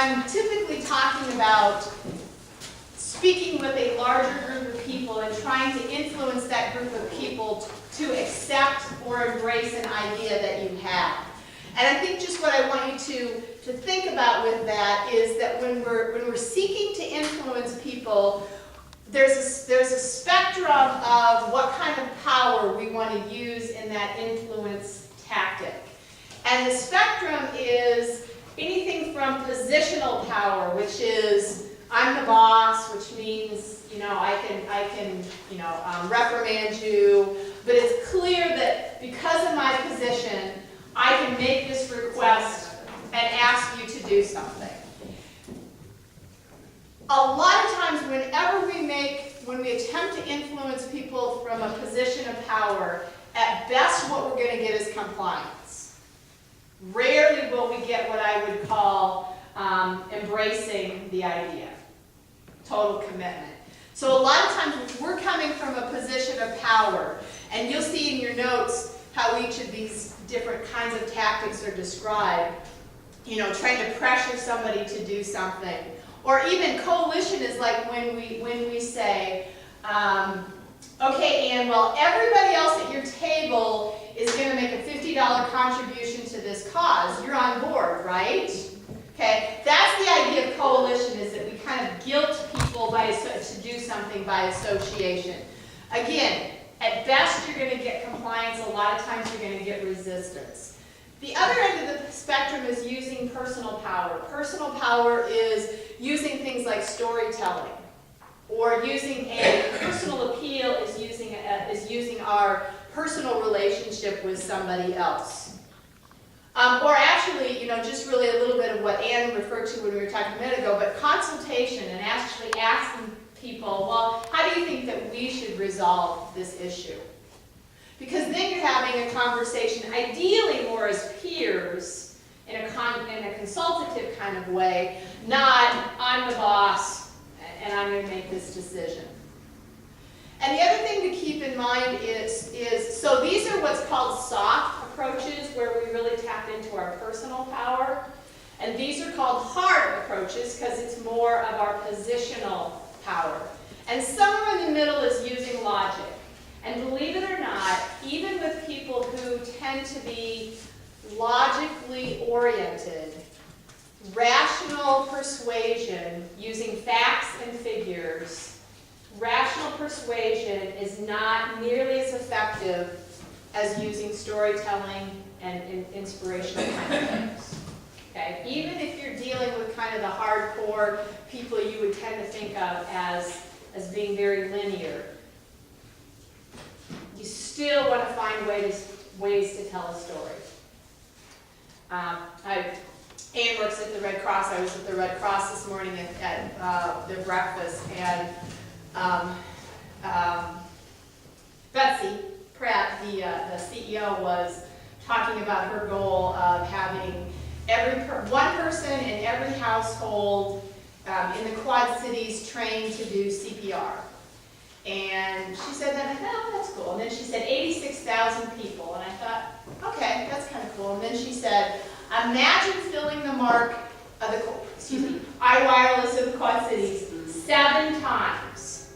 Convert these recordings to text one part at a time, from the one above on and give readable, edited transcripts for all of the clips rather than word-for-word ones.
I'm typically talking about speaking with a larger group of people and trying to influence that group of people to accept or embrace an idea that you have. And I think just what I want you to think about with that is that when we're seeking to influence people, there's a spectrum of what kind of power we want to use in that influence tactic. And the spectrum is anything from positional power, which is I'm the boss, which means I can reprimand you, but it's clear that because of my position, I can make this request and ask you to do something. A lot of times, when we attempt to influence people from a position of power, at best what we're going to get is compliance. Rarely will we get what I would call embracing the idea, total commitment. So a lot of times if we're coming from a position of power, and you'll see in your notes how each of these different kinds of tactics are described, trying to pressure somebody to do something. Or even coalition is like when we say, okay, Ann, well, everybody else at your table is going to make a $50 contribution to this cause. You're on board, right? Okay, that's the idea of coalition, is that we kind of guilt people to do something by association. Again, at best you're going to get compliance. A lot of times you're going to get resistance. The other end of the spectrum is using personal power. Personal power is using things like storytelling, or using a personal appeal is using our personal relationship with somebody else. Or actually, just really a little bit of what Ann referred to when we were talking a minute ago, but consultation and actually asking people, well, how do you think that we should resolve this issue? Because then you're having a conversation, ideally more as peers, in a consultative kind of way, not I'm the boss and I'm going to make this decision. And the other thing to keep in mind is so these are what's called soft approaches, where we really tap into our personal power. And these are called hard approaches because it's more of our positional power. And somewhere in the middle is using logic. And believe it or not, even with people who tend to be logically oriented, rational persuasion, using facts and figures, rational persuasion is not nearly as effective as using storytelling and inspirational kind of things. Okay? Even if you're dealing with kind of the hardcore people you would tend to think of as being very linear, you still want to find ways to tell a story. Ann works at the Red Cross. I was at the Red Cross this morning at their breakfast, and Betsy Pratt, the CEO, was talking about her goal of having one person in every household in the Quad Cities trained to do CPR. And she said that, that's cool. And then she said 86,000 people. And I thought, okay, that's kind of cool. And then she said, imagine filling the mark of iWireless of the Quad Cities 7 times.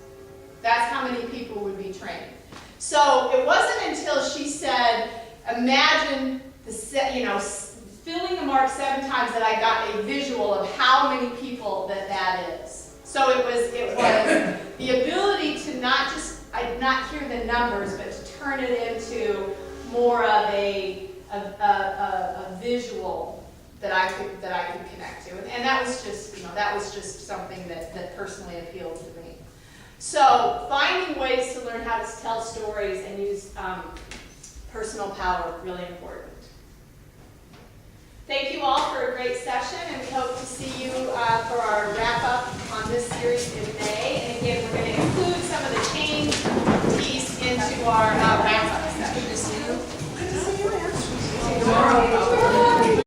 That's how many people would be trained. So it wasn't until she said, imagine filling the mark 7 times, that I got a visual of how many people that is. So it was the ability to not hear the numbers, but to turn it into more of a visual that I could connect to, and that was just something that personally appealed to me. So finding ways to learn how to tell stories and use personal power, really important. Thank you all for a great session, and we hope to see